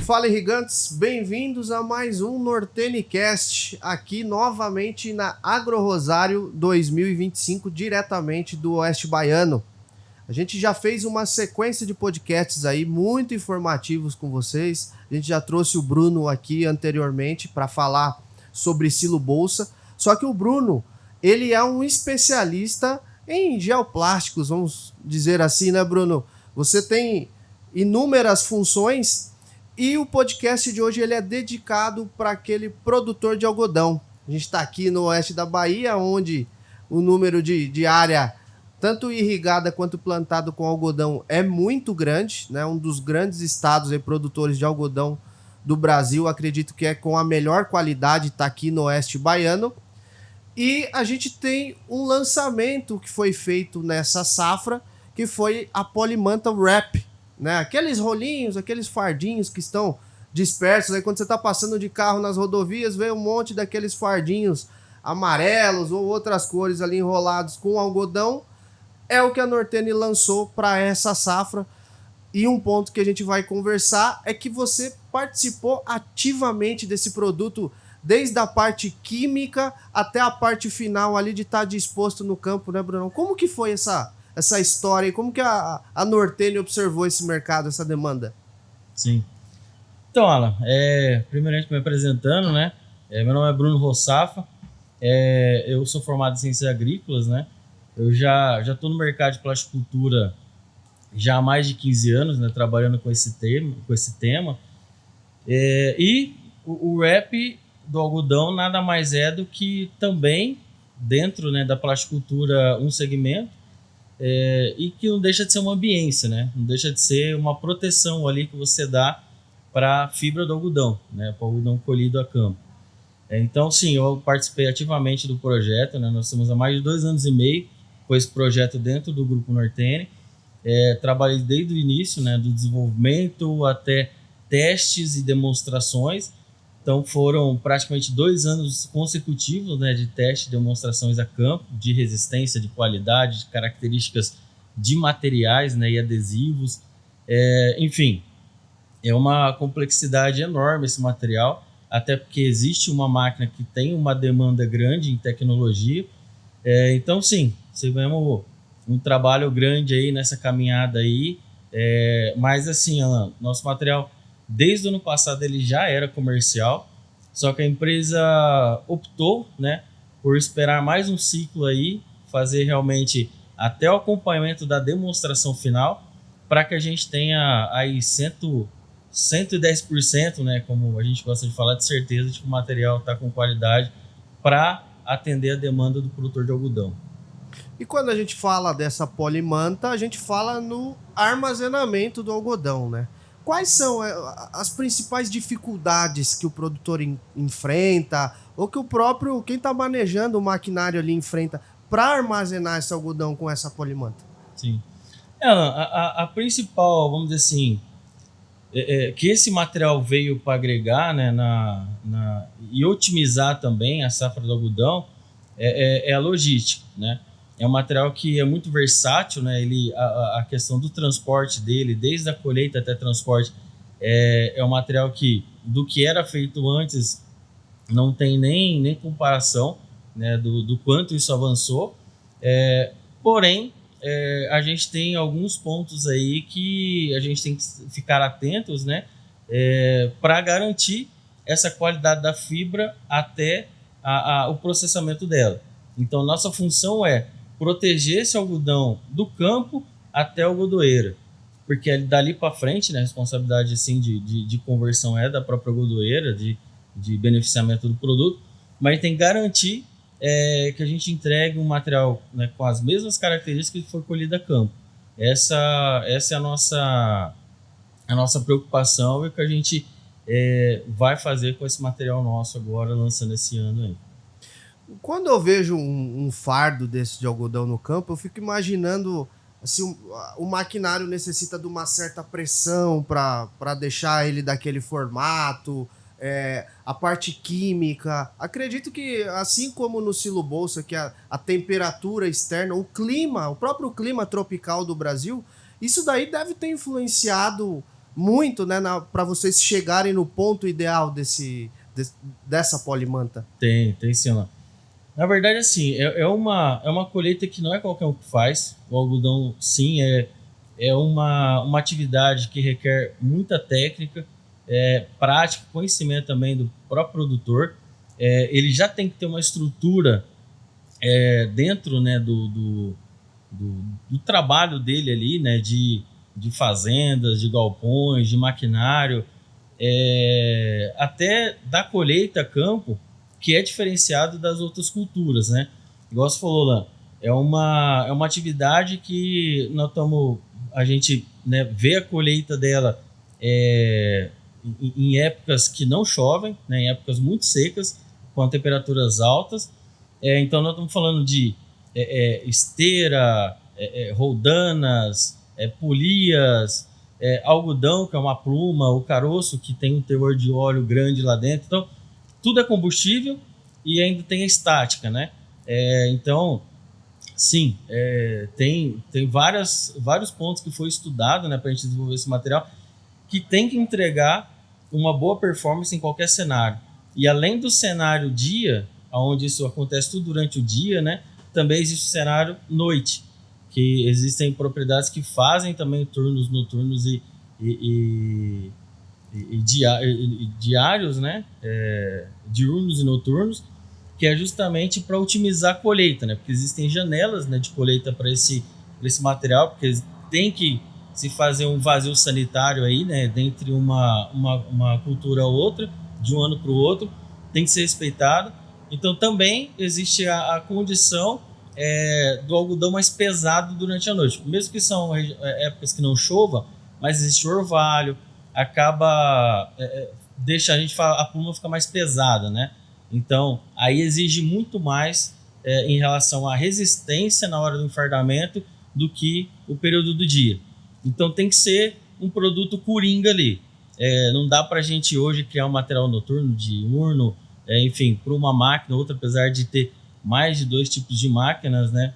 Fala, irrigantes, bem-vindos a mais um NorteniCast, aqui novamente na Agro Rosário 2025, diretamente do Oeste Baiano. A gente já fez uma sequência de podcasts aí muito informativos com vocês. A gente já trouxe o Bruno aqui anteriormente para falar sobre silo bolsa. Só que o Bruno, ele é um especialista em geoplásticos, vamos dizer assim, né, Bruno? Você tem inúmeras funções e o podcast de hoje ele é dedicado para aquele produtor de algodão. A gente está aqui no oeste da Bahia, onde o número de área tanto irrigada quanto plantado com algodão é muito grande, né? Um dos grandes estados e produtores de algodão do Brasil, acredito que é com a melhor qualidade, está aqui no oeste baiano. E a gente tem um lançamento que foi feito nessa safra, que foi a Polymantle Wrap, né? Aqueles rolinhos, aqueles fardinhos que estão dispersos, aí quando você está passando de carro nas rodovias, vê um monte daqueles fardinhos amarelos ou outras cores ali enrolados com algodão. É o que a Norteni lançou para essa safra. E um ponto que a gente vai conversar é que você participou ativamente desse produto, desde a parte química até a parte final ali de estar disposto no campo, né, Bruno? Como que foi essa história e como que a Norteni observou esse mercado, essa demanda? Sim. Então, Alan, primeiramente me apresentando, né? Meu nome é Bruno Rossafa, eu sou formado em Ciências Agrícolas, né? Eu já estou no mercado de plasticultura já há mais de 15 anos, né, trabalhando com esse tema. E o wrap do algodão nada mais é do que também dentro, né, da plasticultura um segmento e que não deixa de ser uma ambiência, né? Não deixa de ser uma proteção ali que você dá para a fibra do algodão, né, para o algodão colhido a campo. Então, sim, eu participei ativamente do projeto, né? Nós temos há mais de 2 anos e meio com esse projeto dentro do Grupo Norteni. Trabalhei desde o início, né, do desenvolvimento até testes e demonstrações. Então foram praticamente 2 anos consecutivos, né, de testes e demonstrações a campo, de resistência, de qualidade, de características de materiais, né, e adesivos. Enfim, é uma complexidade enorme esse material, até porque existe uma máquina que tem uma demanda grande em tecnologia. Então, sim, tivemos um trabalho grande aí nessa caminhada aí, mas assim, Alan, nosso material desde o ano passado ele já era comercial, só que a empresa optou, né, por esperar mais um ciclo aí, fazer realmente até o acompanhamento da demonstração final, para que a gente tenha aí 110%, né, como a gente gosta de falar, de certeza de que o material está com qualidade para atender a demanda do produtor de algodão. E quando a gente fala dessa polimanta, a gente fala no armazenamento do algodão, né? Quais são as principais dificuldades que o produtor enfrenta, ou que o próprio, quem está manejando o maquinário ali enfrenta para armazenar esse algodão com essa polimanta? Sim. A principal, vamos dizer assim, que esse material veio para agregar, né, e otimizar também a safra do algodão é a logística, né? É um material que é muito versátil, né? A questão do transporte dele, desde a colheita até transporte, é um material que, do que era feito antes, não tem nem comparação, né, do quanto isso avançou. Porém, a gente tem alguns pontos aí que a gente tem que ficar atentos, né, para garantir essa qualidade da fibra até o processamento dela. Então, nossa função é proteger esse algodão do campo até a algodoeira, porque dali para frente, né, a responsabilidade assim, de conversão é da própria algodoeira, de beneficiamento do produto, mas tem que garantir que a gente entregue um material, né, com as mesmas características que foi colhido a campo. Essa é a nossa preocupação e o que a gente vai fazer com esse material nosso agora, lançando esse ano aí. Quando eu vejo um fardo desse de algodão no campo, eu fico imaginando assim, o maquinário necessita de uma certa pressão para deixar ele daquele formato, a parte química. Acredito que, assim como no silo bolsa, que a temperatura externa, o clima, o próprio clima tropical do Brasil, isso daí deve ter influenciado muito, né, para vocês chegarem no ponto ideal dessa polimanta? Tem sim, ó. Na verdade, assim, é uma colheita que não é qualquer um que faz. O algodão, sim, é uma atividade que requer muita técnica, prática, conhecimento também do próprio produtor. Ele já tem que ter uma estrutura dentro, né, do trabalho dele ali, né, de fazendas, de galpões, de maquinário, até da colheita a campo, que é diferenciado das outras culturas, né? Igual você falou lá, é uma atividade que a gente, né, vê a colheita dela em épocas que não chovem, né, em épocas muito secas, com temperaturas altas. Então nós estamos falando de esteira, roldanas, polias, algodão, que é uma pluma, o caroço, que tem um teor de óleo grande lá dentro. Então, tudo é combustível e ainda tem a estática, né? Então, sim, tem vários pontos que foi estudado, né, para a gente desenvolver esse material, que tem que entregar uma boa performance em qualquer cenário. E além do cenário dia, onde isso acontece tudo durante o dia, né, também existe o cenário noite, que existem propriedades que fazem também turnos noturnos e diários, né, diurnos e noturnos, que é justamente para otimizar a colheita, né, porque existem janelas, né, de colheita para esse material, porque tem que se fazer um vazio sanitário aí, né, dentre uma cultura ou outra, de um ano para o outro, tem que ser respeitado. Então também existe a condição do algodão mais pesado durante a noite, mesmo que são épocas que não chova, mas existe o orvalho, acaba deixa a pluma fica mais pesada, né? Então aí exige muito mais em relação à resistência na hora do enfardamento do que o período do dia. Então tem que ser um produto coringa ali. Não dá para a gente hoje criar um material noturno, diurno, enfim, para uma máquina ou outra, apesar de ter mais de 2 tipos de máquinas, né,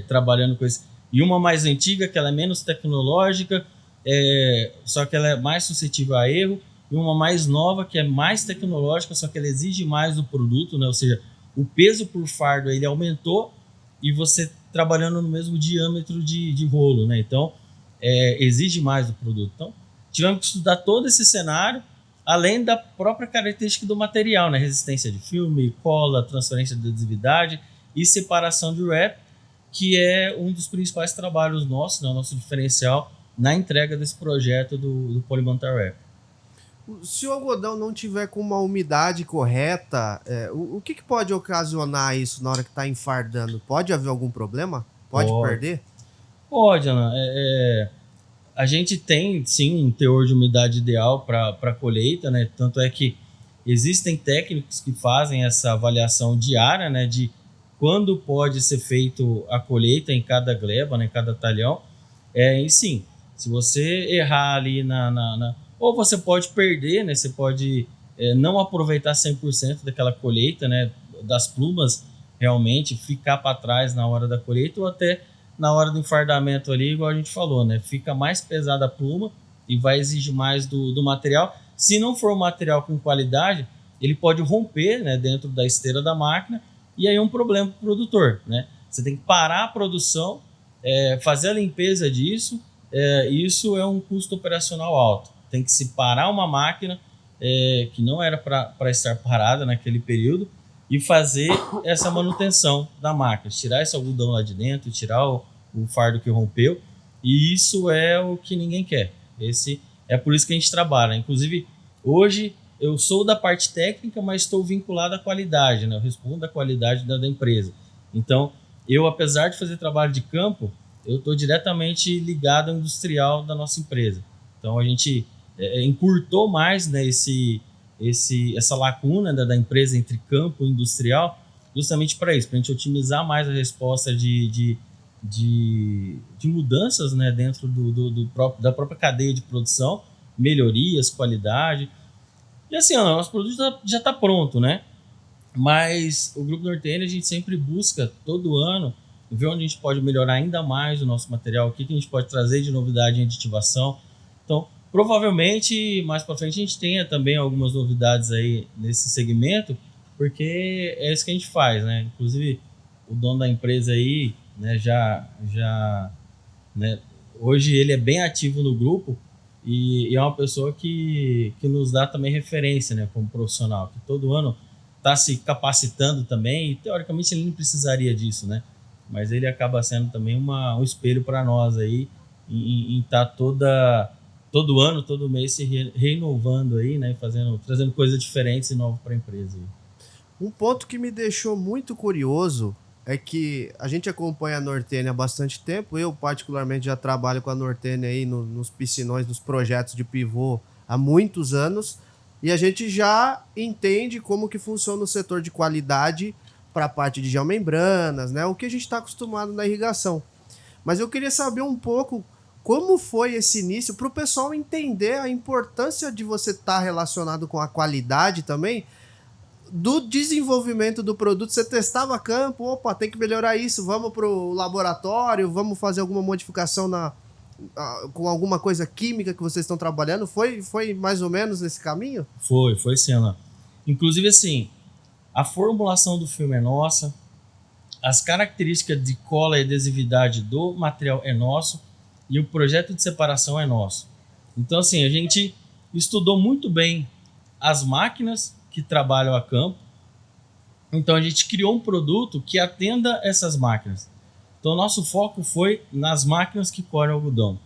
trabalhando com isso. E uma mais antiga, que ela é menos tecnológica, só que ela é mais suscetível a erro, e uma mais nova, que é mais tecnológica, só que ela exige mais do produto, né? Ou seja, o peso por fardo ele aumentou e você trabalhando no mesmo diâmetro de rolo, né? Então, exige mais do produto. Então, tivemos que estudar todo esse cenário, além da própria característica do material, né? Resistência de filme, cola, transferência de adesividade e separação de wrap, que é um dos principais trabalhos nossos, né? O nosso diferencial na entrega desse projeto do Polybantar Wrap. Se o algodão não tiver com uma umidade correta, o que pode ocasionar isso na hora que está enfardando? Pode haver algum problema? Pode perder? Pode, Ana. A gente tem, sim, um teor de umidade ideal para a colheita, né? Tanto é que existem técnicos que fazem essa avaliação diária, né? De quando pode ser feito a colheita em cada gleba, né? Em cada talhão. E sim, se você errar ali ou você pode perder, né? Você pode não aproveitar 100% daquela colheita, né? Das plumas, realmente, ficar para trás na hora da colheita, ou até na hora do enfardamento ali, igual a gente falou, né? Fica mais pesada a pluma e vai exigir mais do material. Se não for um material com qualidade, ele pode romper, né, dentro da esteira da máquina, e aí é um problema para o produtor, né? Você tem que parar a produção, fazer a limpeza disso, isso é um custo operacional alto. Tem que se parar uma máquina que não era para estar parada naquele período e fazer essa manutenção da máquina, tirar esse algodão lá de dentro, tirar o fardo que rompeu, e isso é o que ninguém quer. É por isso que a gente trabalha. Inclusive, hoje eu sou da parte técnica, mas estou vinculado à qualidade, né? Eu respondo à qualidade da empresa. Então, eu, apesar de fazer trabalho de campo, eu estou diretamente ligado ao industrial da nossa empresa. Então, a gente encurtou mais, né, essa lacuna da empresa entre campo e industrial, justamente para isso, para a gente otimizar mais a resposta de mudanças, né, dentro da própria cadeia de produção, melhorias, qualidade. E assim, o nosso produto já está pronto, né? Mas o Grupo Nortene, a gente sempre busca, todo ano, ver onde a gente pode melhorar ainda mais o nosso material, o que a gente pode trazer de novidade em aditivação. Então, Provavelmente, mais para frente, a gente tenha também algumas novidades aí nesse segmento, porque é isso que a gente faz, né? Inclusive, o dono da empresa aí, né, né, hoje ele é bem ativo no grupo e é uma pessoa que nos dá também referência, né, como profissional, que todo ano está se capacitando também, e teoricamente ele não precisaria disso, né? Mas ele acaba sendo também um espelho para nós aí, em estar todo ano, todo mês se renovando aí, né? Trazendo coisas diferentes e novas para a empresa aí. Um ponto que me deixou muito curioso é que a gente acompanha a Nortene há bastante tempo. Eu, particularmente, já trabalho com a Nortene aí nos piscinões, nos projetos de pivô há muitos anos. E a gente já entende como que funciona o setor de qualidade para a parte de geomembranas, né? O que a gente está acostumado na irrigação. Mas eu queria saber um pouco como foi esse início para o pessoal entender a importância de você estar relacionado com a qualidade também do desenvolvimento do produto. Você testava campo, opa, tem que melhorar isso, vamos para o laboratório, vamos fazer alguma modificação com alguma coisa química que vocês estão trabalhando. Foi mais ou menos nesse caminho? Foi sim, Ana. Inclusive, assim, a formulação do filme é nossa, as características de cola e adesividade do material é nosso e o projeto de separação é nosso. Então, assim, a gente estudou muito bem as máquinas que trabalham a campo. Então, a gente criou um produto que atenda essas máquinas. Então, nosso foco foi nas máquinas que colhem algodão.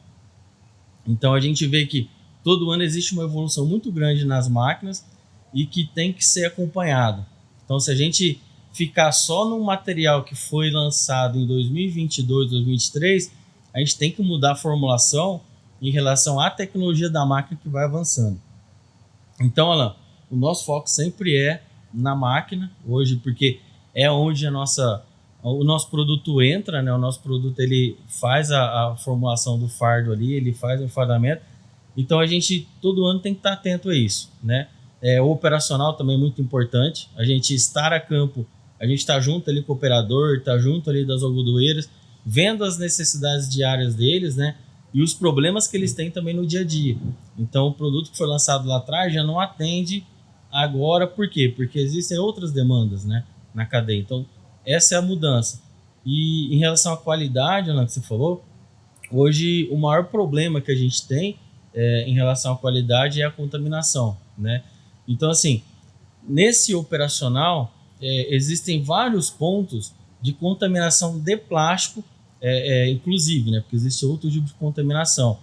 Então, a gente vê que todo ano existe uma evolução muito grande nas máquinas e que tem que ser acompanhado. Então, se a gente ficar só no material que foi lançado em 2022, 2023, a gente tem que mudar a formulação em relação à tecnologia da máquina que vai avançando. Então, Alan, o nosso foco sempre é na máquina, hoje, porque é onde o nosso produto entra, né? O nosso produto ele faz a formulação do fardo ali, ele faz o fardamento. Então, a gente todo ano tem que estar atento a isso, né? O operacional também é muito importante, a gente estar a campo, a gente está junto ali com o operador, está junto ali das algodoeiras, vendo as necessidades diárias deles, né? E os problemas que eles têm também no dia a dia. Então, o produto que foi lançado lá atrás já não atende agora. Por quê? Porque existem outras demandas, né, na cadeia. Então, essa é a mudança. E em relação à qualidade, Ana, que você falou, hoje o maior problema que a gente tem em relação à qualidade é a contaminação, né? Então, assim, nesse operacional, existem vários pontos de contaminação de plástico, inclusive, né? Porque existe outro tipo de contaminação.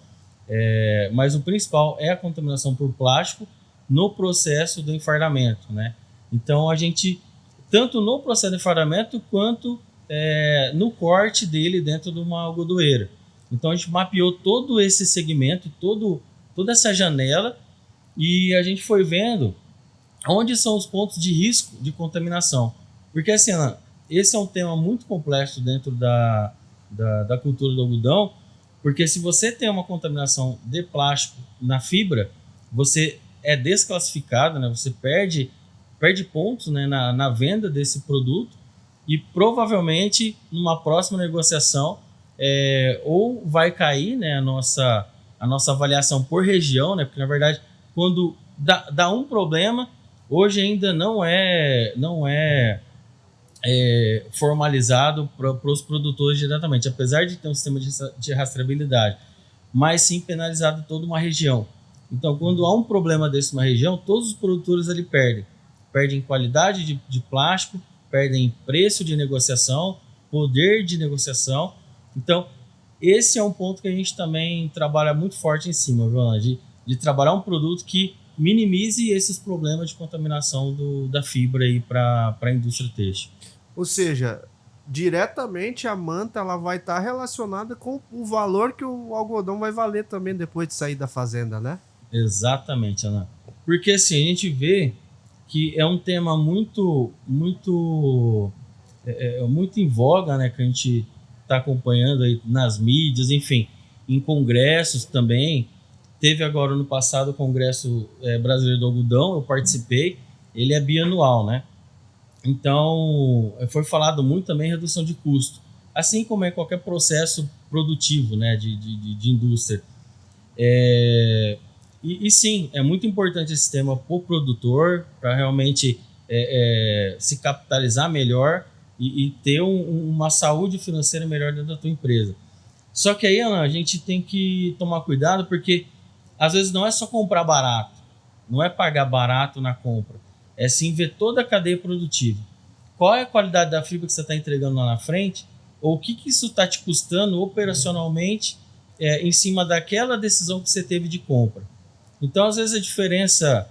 Mas o principal é a contaminação por plástico no processo do enfardamento, né? Então, a gente, tanto no processo de enfardamento, quanto no corte dele dentro de uma algodoeira. Então, a gente mapeou todo esse segmento, toda essa janela, e a gente foi vendo onde são os pontos de risco de contaminação. Porque, assim, Ana, esse é um tema muito complexo dentro da cultura do algodão, porque se você tem uma contaminação de plástico na fibra, você é desclassificado, né? Você perde pontos, né, na venda desse produto, e provavelmente numa próxima negociação ou vai cair, né, a nossa avaliação por região, né? Porque na verdade quando dá um problema, hoje ainda não é formalizado para os produtores diretamente, apesar de ter um sistema de rastreabilidade, mas sim penalizado toda uma região. Então, quando há um problema desse numa região, todos os produtores ali perdem qualidade de plástico, perdem preço de negociação, poder de negociação. Então, esse é um ponto que a gente também trabalha muito forte em cima, viu, de trabalhar um produto que minimize esses problemas de contaminação da fibra para a indústria têxtil. Ou seja, diretamente a manta ela vai estar relacionada com o valor que o algodão vai valer também depois de sair da fazenda, né? Exatamente, Ana. Porque assim, a gente vê que é um tema muito em voga, né? Que a gente está acompanhando aí nas mídias, enfim, em congressos também. Teve agora no passado o Congresso Brasileiro do Algodão, eu participei, ele é bianual, né? Então, foi falado muito também em redução de custo, assim como qualquer processo produtivo, né, de indústria. E sim, é muito importante esse tema para o produtor, para realmente se capitalizar melhor e ter uma saúde financeira melhor dentro da tua empresa. Só que aí, Alan, a gente tem que tomar cuidado, porque às vezes não é só comprar barato, não é pagar barato na compra, é sim ver toda a cadeia produtiva. Qual é a qualidade da fibra que você está entregando lá na frente, ou o que isso está te custando operacionalmente em cima daquela decisão que você teve de compra. Então, às vezes, a diferença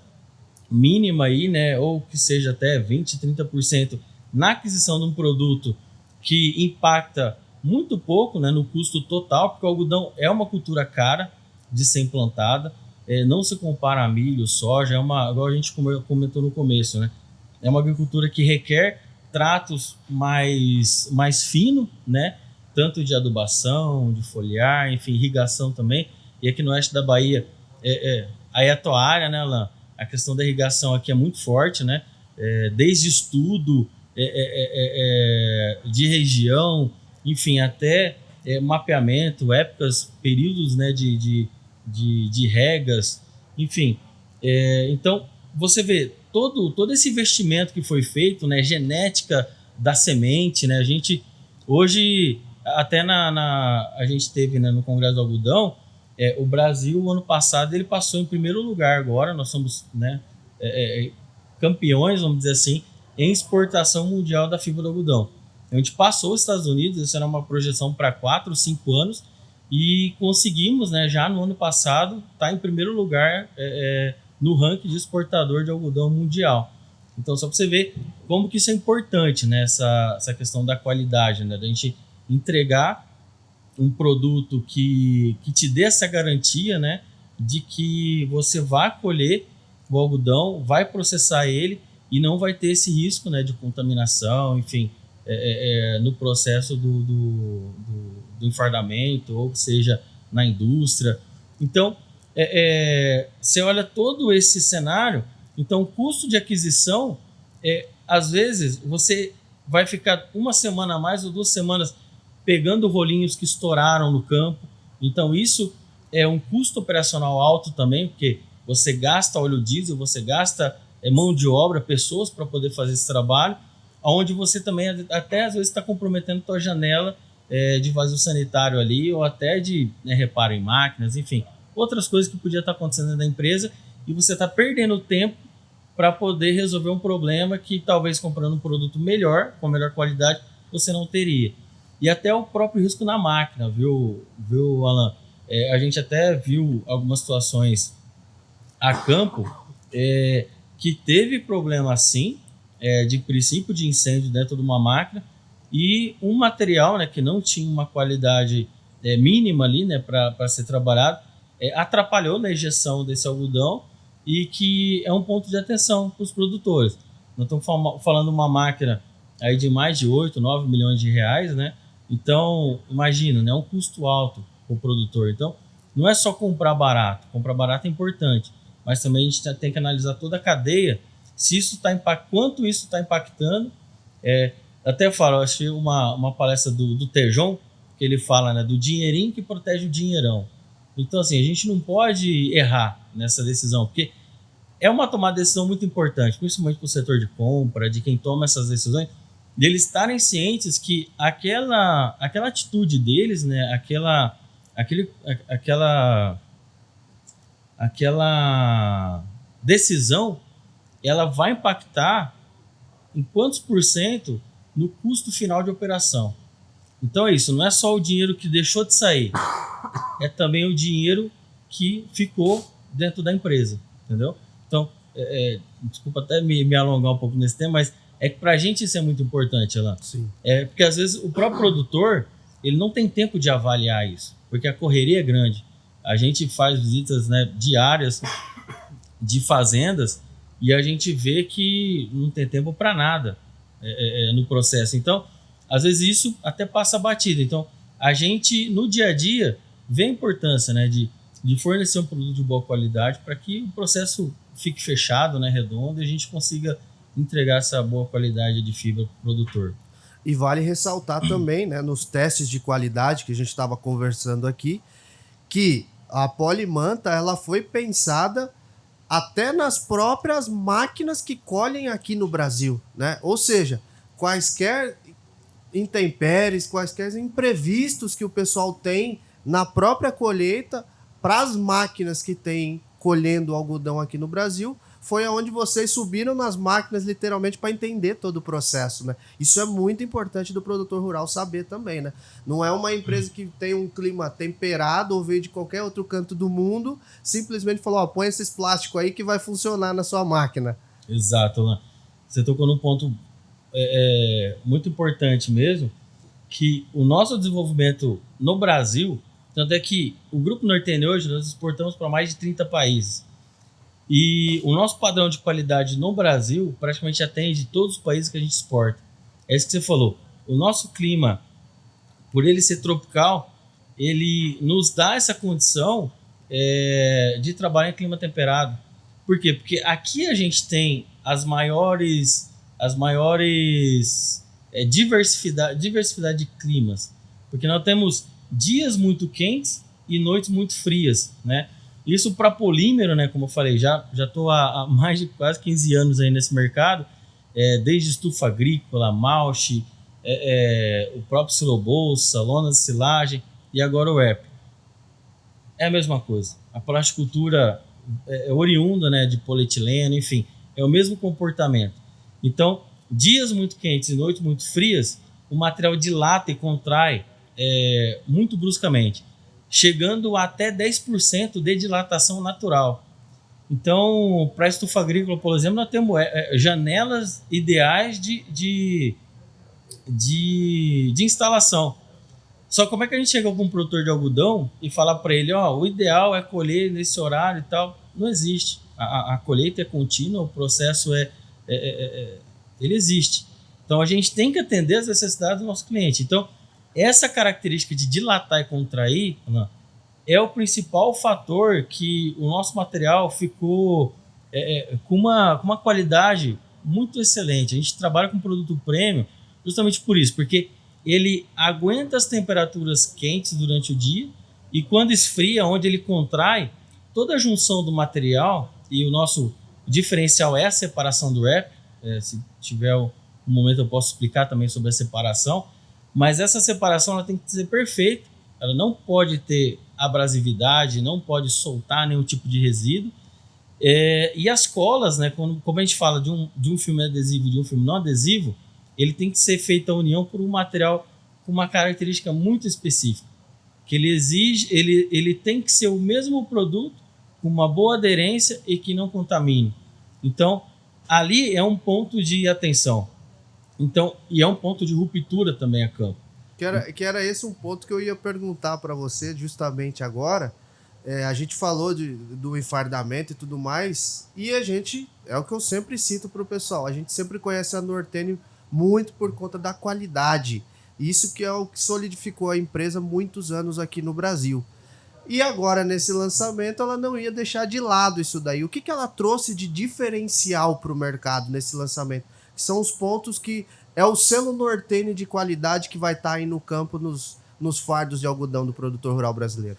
mínima aí, né, ou que seja até 20%, 30% na aquisição de um produto que impacta muito pouco, né, no custo total, porque o algodão é uma cultura cara de ser implantada, não se compara a milho, soja, igual a gente comentou no começo, né, é uma agricultura que requer tratos mais finos, né, tanto de adubação, de foliar, enfim, irrigação também. E aqui no oeste da Bahia, aí a tua área, né, Alan? A questão da irrigação aqui é muito forte, né? Desde estudo de região, enfim, até mapeamento, épocas, períodos, né, de regas, enfim. Então, você vê todo esse investimento que foi feito, né, genética da semente, né? A gente, hoje, até a gente teve, né, no Congresso do Algodão, o Brasil, ano passado, ele passou em primeiro lugar agora, nós somos, né, campeões, vamos dizer assim, em exportação mundial da fibra do algodão. A gente passou os Estados Unidos, isso era uma projeção para 4 ou 5 anos, e conseguimos, né, já no ano passado, estar em primeiro lugar no ranking de exportador de algodão mundial. Então, só para você ver como que isso é importante, né, essa questão da qualidade, né, da gente entregar um produto que te dê essa garantia, né, de que você vai colher o algodão, vai processar ele e não vai ter esse risco, né, de contaminação, enfim, no processo do enfardamento, ou que seja na indústria. Então, você olha todo esse cenário, então o custo de aquisição, às vezes, você vai ficar uma semana a mais ou 2 semanas pegando rolinhos que estouraram no campo. Então, isso é um custo operacional alto também, porque você gasta óleo diesel, você gasta mão de obra, pessoas para poder fazer esse trabalho, onde você também até às vezes está comprometendo a sua janela de vazio sanitário ali, ou até de reparo em máquinas, enfim, outras coisas que podia estar acontecendo na empresa, e você está perdendo tempo para poder resolver um problema que talvez comprando um produto melhor, com melhor qualidade, você não teria. E até o próprio risco na máquina, viu Alan? A gente até viu algumas situações a campo que teve problema assim, de princípio de incêndio dentro de uma máquina, e um material, né, que não tinha uma qualidade mínima ali, né, para ser trabalhado, atrapalhou na injeção desse algodão, e que é um ponto de atenção para os produtores. Nós estamos falando de uma máquina aí de mais de 8, 9 milhões de reais, né? Então, imagina, né? É um custo alto para o produtor. Então, não é só comprar barato. Comprar barato é importante, mas também a gente tem que analisar toda a cadeia, se isso está quanto isso está impactando. Até eu falo, eu achei uma palestra do Tejon, que ele fala, né, do dinheirinho que protege o dinheirão. Então, assim, a gente não pode errar nessa decisão, porque é uma tomada de decisão muito importante, principalmente para o setor de compra, de quem toma essas decisões, deles estarem cientes que aquela atitude deles, né, aquela decisão, ela vai impactar em quantos por cento no custo final de operação. Então é isso, não é só o dinheiro que deixou de sair, é também o dinheiro que ficou dentro da empresa, entendeu? Então, desculpa até me alongar um pouco nesse tema, mas é que pra gente isso é muito importante, Alan. Sim. Porque às vezes o próprio produtor, ele não tem tempo de avaliar isso, porque a correria é grande. A gente faz visitas, né, diárias de fazendas e a gente vê que não tem tempo para nada no processo. Então, às vezes isso até passa batido. Então, a gente, no dia a dia, vê a importância, né, de fornecer um produto de boa qualidade para que o processo fique fechado, né, redondo, e a gente consiga entregar essa boa qualidade de fibra para o produtor. E vale ressaltar também, né, nos testes de qualidade que a gente estava conversando aqui, que a Polimanta, ela foi pensada até nas próprias máquinas que colhem aqui no Brasil, né? Ou seja, quaisquer intempéries, quaisquer imprevistos que o pessoal tem na própria colheita, para as máquinas que tem colhendo algodão aqui no Brasil, foi aonde vocês subiram nas máquinas literalmente para entender todo o processo, né? Isso é muito importante do produtor rural saber também, né? Não é uma empresa que tem um clima temperado ou veio de qualquer outro canto do mundo, simplesmente falou, ó, põe esses plásticos aí que vai funcionar na sua máquina. Exato, né? Você tocou num ponto muito importante mesmo, que o nosso desenvolvimento no Brasil, tanto é que o Grupo Nortene hoje nós exportamos para mais de 30 países. E o nosso padrão de qualidade no Brasil praticamente atende todos os países que a gente exporta. É isso que você falou. O nosso clima, por ele ser tropical, ele nos dá essa condição de trabalhar em clima temperado. Por quê? Porque aqui a gente tem as maiores diversidade de climas. Porque nós temos dias muito quentes e noites muito frias, né? Isso para polímero, né? Como eu falei, já estou há mais de quase 15 anos aí nesse mercado, desde estufa agrícola, mulch, o próprio silobolsa, lona de silagem e agora o ERP. É a mesma coisa. A plasticultura é oriunda, né, de polietileno, enfim, é o mesmo comportamento. Então, dias muito quentes e noites muito frias, o material dilata e contrai muito bruscamente, chegando até 10% de dilatação natural. Então, para a estufa agrícola, por exemplo, nós temos janelas ideais de instalação. Só como é que a gente chega com um produtor de algodão e falar para ele, ó, o ideal é colher nesse horário e tal? Não existe. A colheita é contínua, o processo ele existe. Então, a gente tem que atender as necessidades do nosso cliente. Então, essa característica de dilatar e contrair, né, é o principal fator que o nosso material ficou com uma qualidade muito excelente. A gente trabalha com produto premium justamente por isso, porque ele aguenta as temperaturas quentes durante o dia e quando esfria, onde ele contrai, toda a junção do material, e o nosso diferencial é a separação do wrap, se tiver um momento eu posso explicar também sobre a separação, mas essa separação ela tem que ser perfeita, ela não pode ter abrasividade, não pode soltar nenhum tipo de resíduo. E as colas, né, como a gente fala de um filme adesivo e de um filme não adesivo, ele tem que ser feita a união por um material com uma característica muito específica, que ele tem que ser o mesmo produto, com uma boa aderência e que não contamine. Então, ali é um ponto de atenção. Então, e é um ponto de ruptura também a campo. Que era esse um ponto que eu ia perguntar para você justamente agora. A gente falou do enfardamento e tudo mais, e a gente, é o que eu sempre cito para o pessoal, a gente sempre conhece a Nortene muito por conta da qualidade. Isso que é o que solidificou a empresa muitos anos aqui no Brasil. E agora, nesse lançamento, ela não ia deixar de lado isso daí. O que ela trouxe de diferencial para o mercado nesse lançamento? Que são os pontos que é o selo Nortene de qualidade que vai estar aí no campo nos fardos de algodão do produtor rural brasileiro.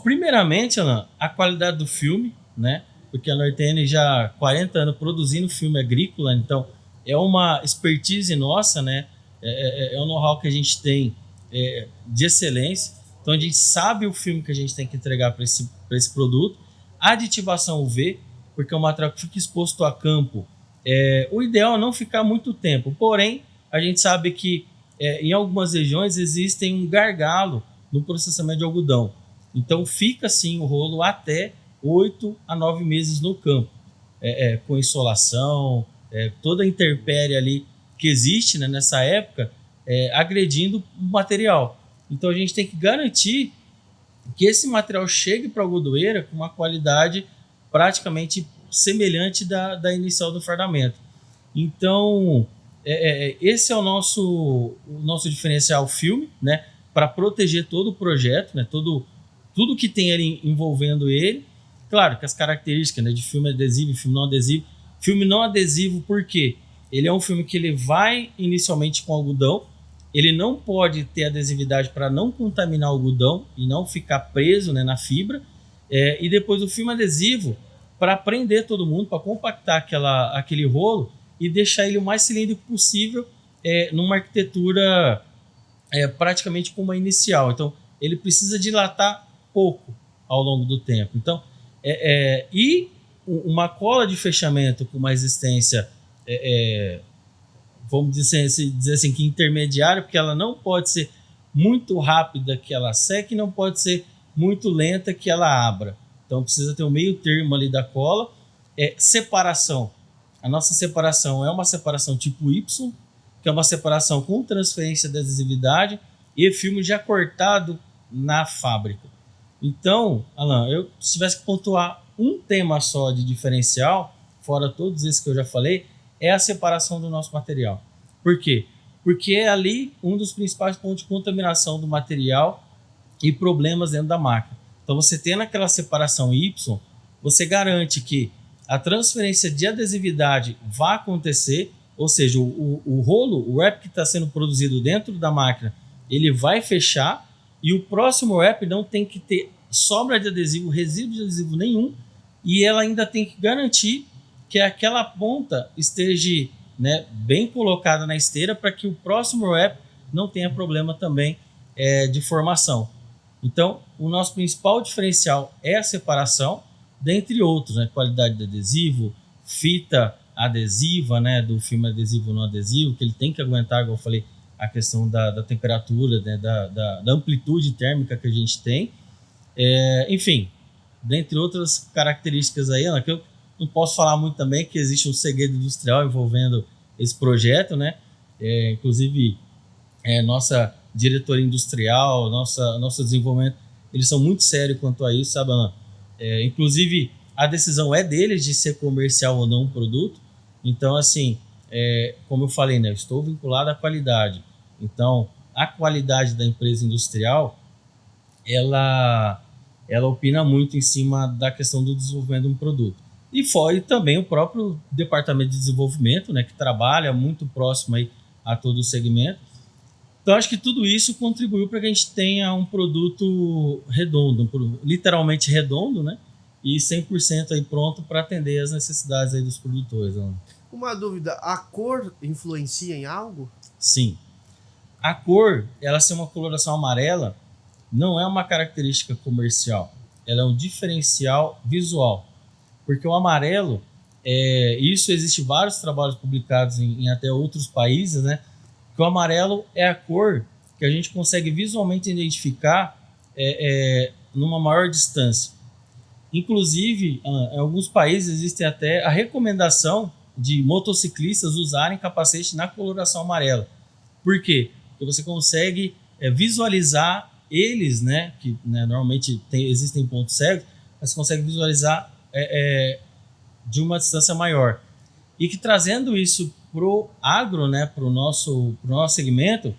Primeiramente, Alan, a qualidade do filme, né? Porque a Nortene já há 40 anos produzindo filme agrícola, então é uma expertise nossa, né? É um know-how que a gente tem de excelência. Então a gente sabe o filme que a gente tem que entregar para esse produto. Aditivação UV, porque é um material que fica exposto a campo. O ideal é não ficar muito tempo, porém a gente sabe que em algumas regiões existem um gargalo no processamento de algodão. Então fica assim o rolo até 8 a 9 meses no campo, com insolação, toda a intempérie ali que existe, né, nessa época, agredindo o material. Então a gente tem que garantir que esse material chegue para a algodoeira com uma qualidade praticamente semelhante da inicial do fardamento. Então esse é o nosso diferencial filme, né, para proteger todo o projeto, né, tudo que tem ali envolvendo ele. Claro que as características, né, de filme adesivo e filme não adesivo. Filme não adesivo, por quê? Ele é um filme que ele vai inicialmente com algodão, ele não pode ter adesividade para não contaminar o algodão e não ficar preso, né, na fibra. E depois o filme adesivo para prender todo mundo, para compactar aquele rolo e deixar ele o mais cilíndrico possível numa arquitetura praticamente como a inicial. Então, ele precisa dilatar pouco ao longo do tempo. Então, e uma cola de fechamento com uma resistência, vamos dizer assim, que intermediária, porque ela não pode ser muito rápida que ela seque e não pode ser muito lenta que ela abra. Então, precisa ter um meio termo ali da cola. Separação. A nossa separação é uma separação tipo Y, que é uma separação com transferência de adesividade e filme já cortado na fábrica. Então, Alan, se tivesse que pontuar um tema só de diferencial, fora todos esses que eu já falei, é a separação do nosso material. Por quê? Porque é ali um dos principais pontos de contaminação do material e problemas dentro da máquina. Então, você tendo aquela separação Y, você garante que a transferência de adesividade vai acontecer, ou seja, o rolo, o wrap que está sendo produzido dentro da máquina, ele vai fechar e o próximo wrap não tem que ter sobra de adesivo, resíduo de adesivo nenhum, e ela ainda tem que garantir que aquela ponta esteja, né, bem colocada na esteira para que o próximo wrap não tenha problema também de formação. Então, o nosso principal diferencial é a separação, dentre outros, né, qualidade de adesivo, fita adesiva, né, do filme adesivo não adesivo, que ele tem que aguentar, como eu falei, a questão da temperatura, né, da amplitude térmica que a gente tem. Enfim, dentre outras características aí, Ana, que eu não posso falar muito também, que existe um segredo industrial envolvendo esse projeto, né? Inclusive, nossa diretoria industrial, nosso desenvolvimento, eles são muito sérios quanto a isso, sabe, Ana? Inclusive, a decisão é deles de ser comercial ou não um produto. Então, assim, como eu falei, né, eu estou vinculado à qualidade. Então, a qualidade da empresa industrial, ela opina muito em cima da questão do desenvolvimento de um produto. E fora também o próprio departamento de desenvolvimento, né, que trabalha muito próximo aí a todo o segmento. Então, acho que tudo isso contribuiu para que a gente tenha um produto redondo, literalmente redondo, né, e 100% aí pronto para atender as necessidades aí dos produtores. Né? Uma dúvida, a cor influencia em algo? Sim. A cor, ela ser uma coloração amarela, não é uma característica comercial, ela é um diferencial visual, porque o amarelo, isso existe vários trabalhos publicados em até outros países, né, que o amarelo é a cor que a gente consegue visualmente identificar numa maior distância. Inclusive, em alguns países existe até a recomendação de motociclistas usarem capacete na coloração amarela. Por quê? Porque você consegue visualizar eles, né, que né, normalmente existem pontos cegos, mas você consegue visualizar de uma distância maior. E que trazendo isso para o agro, né, para o nosso segmento,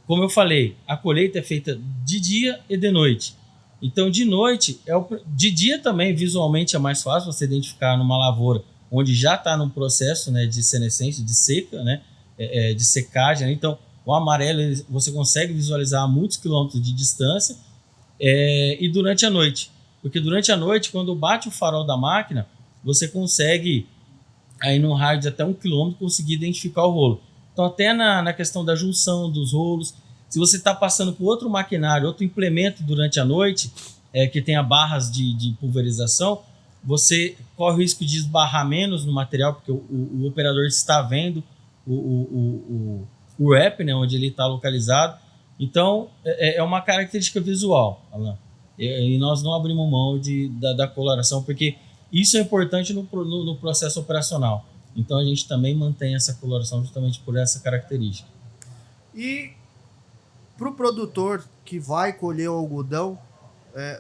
como eu falei, a colheita é feita de dia e de noite. Então, de noite, de dia também visualmente é mais fácil você identificar numa lavoura onde já está num processo, né, de senescência, de seca, né, de secagem. Né? Então, o amarelo você consegue visualizar a muitos quilômetros de distância e durante a noite. Porque durante a noite, quando bate o farol da máquina, você consegue, aí no raio de até 1 quilômetro, conseguir identificar o rolo. Então, até na questão da junção dos rolos, se você está passando por outro maquinário, outro implemento durante a noite, que tenha barras de pulverização, você corre o risco de esbarrar menos no material, porque o operador está vendo o wrap, né, onde ele está localizado. Então, é uma característica visual, Alan. E nós não abrimos mão da coloração, porque isso é importante no processo operacional. Então, a gente também mantém essa coloração justamente por essa característica. E para o produtor que vai colher o algodão,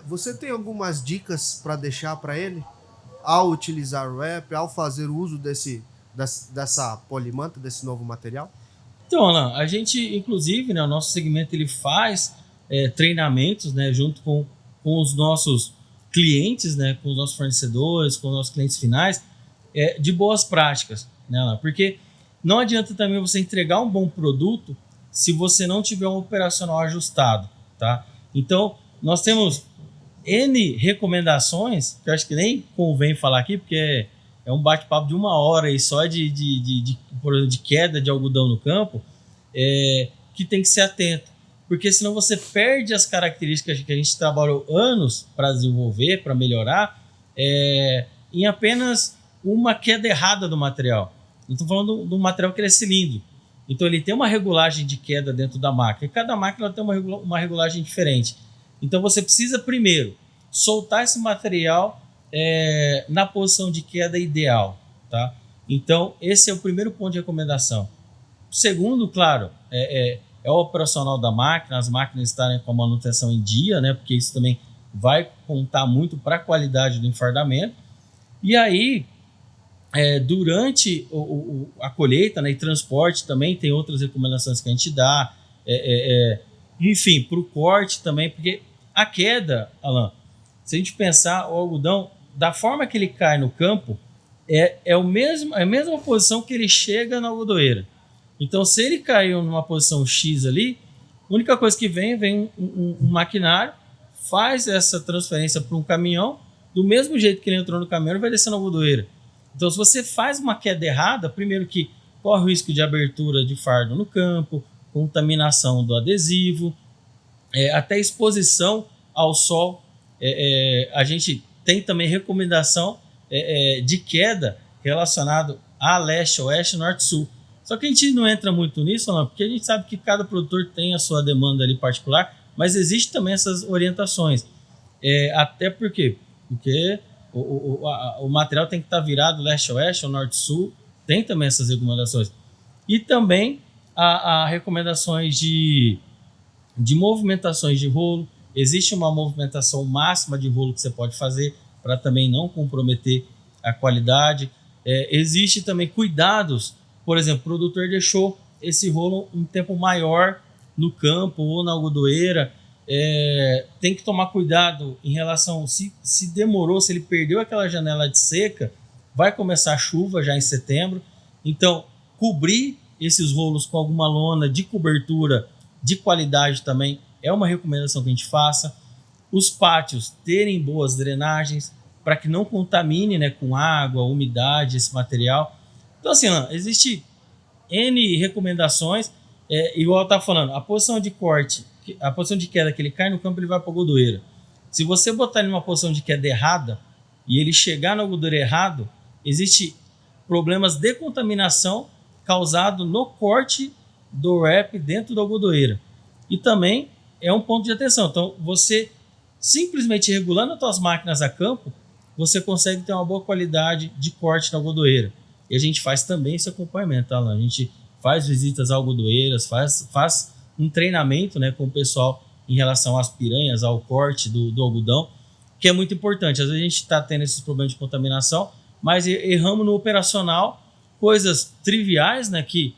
você tem algumas dicas para deixar para ele ao utilizar o wrap, ao fazer uso dessa polimanta, desse novo material? Então, Alan, a gente, inclusive, né, o nosso segmento ele faz treinamentos, né, junto com os nossos clientes, né, com os nossos fornecedores, com os nossos clientes finais, de boas práticas, né, Alan? Porque não adianta também você entregar um bom produto se você não tiver um operacional ajustado, tá? Então, nós temos N recomendações, que eu acho que nem convém falar aqui, porque é um bate-papo de 1 hora aí só de queda de algodão no campo, que tem que ser atento, porque senão você perde as características que a gente trabalhou anos para desenvolver, para melhorar, em apenas uma queda errada do material. Eu estou falando do material que ele é cilíndrico. Então ele tem uma regulagem de queda dentro da máquina. E cada máquina tem uma regulagem diferente. Então você precisa primeiro soltar esse material na posição de queda ideal. Tá? Então esse é o primeiro ponto de recomendação. O segundo, claro, é o operacional da máquina, as máquinas estarem com a manutenção em dia, né? Porque isso também vai contar muito para a qualidade do enfardamento. E aí, durante a colheita, né, e transporte também tem outras recomendações que a gente dá, enfim, para o corte também, porque a queda, Alan, se a gente pensar o algodão, da forma que ele cai no campo, é a mesma posição que ele chega na algodoeira. Então, se ele caiu numa posição X ali, a única coisa que vem um maquinário, faz essa transferência para um caminhão, do mesmo jeito que ele entrou no caminhão, ele vai descer na algodoeira. Então, se você faz uma queda errada, primeiro que corre o risco de abertura de fardo no campo, contaminação do adesivo, até exposição ao sol. A gente tem também recomendação de queda relacionado a leste, oeste, norte, sul. Só que a gente não entra muito nisso, não, porque a gente sabe que cada produtor tem a sua demanda ali particular, mas existe também essas orientações. Até porque o material tem que estar virado leste-oeste ou norte-sul, tem também essas recomendações. E também a recomendações de movimentações de rolo. Existe uma movimentação máxima de rolo que você pode fazer para também não comprometer a qualidade. Existe também cuidados, por exemplo, o produtor deixou esse rolo um tempo maior no campo ou na algodoeira, tem que tomar cuidado em relação, se demorou, se ele perdeu aquela janela de seca, vai começar a chuva já em setembro, então cobrir esses rolos com alguma lona de cobertura de qualidade também é uma recomendação que a gente faça. Os pátios terem boas drenagens para que não contamine, né, com água, umidade, esse material. Então assim, existe N recomendações, igual eu estava falando, a posição de corte, a posição de queda que ele cai no campo, ele vai para a algodoeira. Se você botar ele numa posição de queda errada e ele chegar na algodoeira errado, existe problemas de contaminação causado no corte do wrap dentro da algodoeira. E também é um ponto de atenção. Então, você simplesmente regulando as suas máquinas a campo, você consegue ter uma boa qualidade de corte na algodoeira. E a gente faz também esse acompanhamento, tá, Alan? A gente faz visitas a algodoeiras, faz um treinamento, né, com o pessoal em relação às piranhas, ao corte do algodão, que é muito importante. Às vezes a gente está tendo esses problemas de contaminação, mas erramos no operacional, coisas triviais, né, que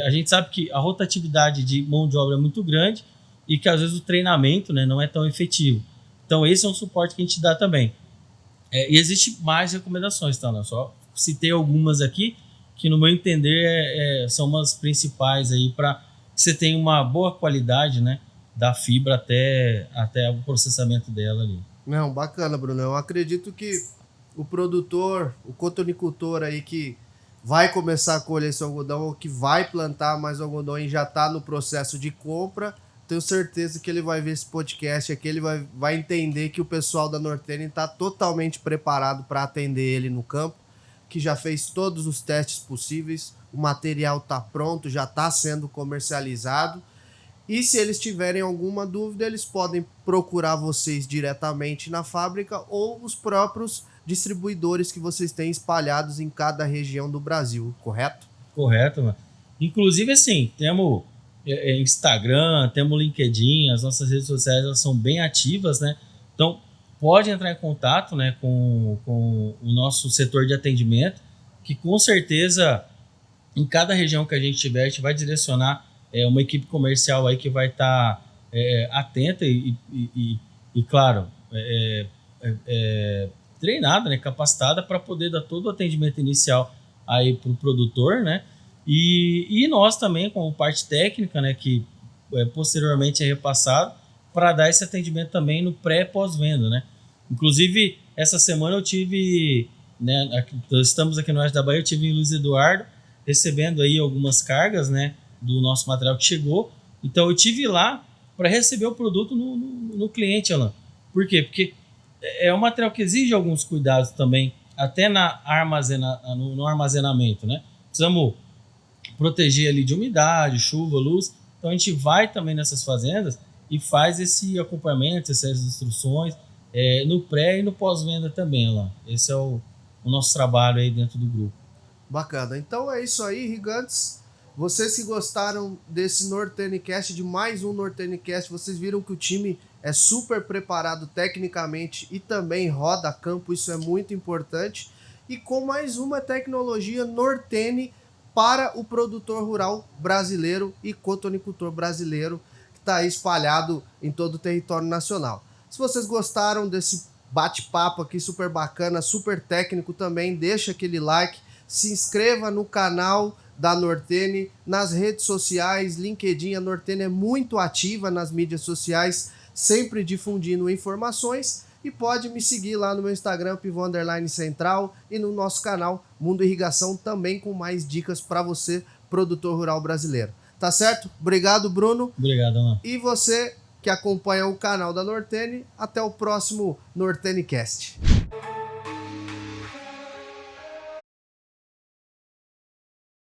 a gente sabe que a rotatividade de mão de obra é muito grande e que às vezes o treinamento, né, não é tão efetivo. Então esse é um suporte que a gente dá também. E existe mais recomendações, tá? Eu só citei algumas aqui que, no meu entender, são umas principais aí para que você tenha uma boa qualidade, né, da fibra até o processamento dela ali. Não, bacana, Bruno. Eu acredito que o produtor, o cotonicultor aí que vai começar a colher esse algodão ou que vai plantar mais algodão e já está no processo de compra, tenho certeza que ele vai ver esse podcast aqui, ele vai entender que o pessoal da Nortene está totalmente preparado para atender ele no campo, que já fez todos os testes possíveis, o material está pronto, já está sendo comercializado. E se eles tiverem alguma dúvida, eles podem procurar vocês diretamente na fábrica ou os próprios distribuidores que vocês têm espalhados em cada região do Brasil, correto? Correto, mano. Inclusive, assim, temos Instagram, temos LinkedIn, as nossas redes sociais elas são bem ativas, né? Então, pode entrar em contato, né, com o nosso setor de atendimento, que com certeza, em cada região que a gente tiver, a gente vai direcionar uma equipe comercial aí que vai estar atenta e claro, treinada, né, capacitada para poder dar todo o atendimento inicial aí para o produtor, né? E nós também, como parte técnica, né, que posteriormente é repassado, para dar esse atendimento também no pré e pós-venda, né? Inclusive, essa semana eu tive, né, estamos aqui no Oeste da Bahia, eu tive em Luiz Eduardo, recebendo aí algumas cargas, né, do nosso material que chegou. Então eu tive lá para receber o produto no cliente, Alan. Por quê? Porque é um material que exige alguns cuidados também, até no armazenamento, né? Precisamos proteger ali de umidade, chuva, luz. Então a gente vai também nessas fazendas e faz esse acompanhamento, essas instruções no pré e no pós-venda também, Alan. Esse é o nosso trabalho aí dentro do grupo. Bacana. Então é isso aí, gigantes. Vocês que gostaram desse NorteNcast, de mais um NorteNcast, vocês viram que o time é super preparado tecnicamente e também roda a campo, isso é muito importante. E com mais uma tecnologia Nortene para o produtor rural brasileiro e cotonicultor brasileiro que está espalhado em todo o território nacional. Se vocês gostaram desse bate-papo aqui super bacana, super técnico também, deixa aquele like, se inscreva no canal da Nortene, nas redes sociais, LinkedIn, a Nortene é muito ativa nas mídias sociais, sempre difundindo informações, e pode me seguir lá no meu Instagram, _central, e no nosso canal Mundo Irrigação, também com mais dicas para você, produtor rural brasileiro. Tá certo? Obrigado, Bruno. Obrigado, Alan. E você que acompanha o canal da Nortene, até o próximo NorteneCast.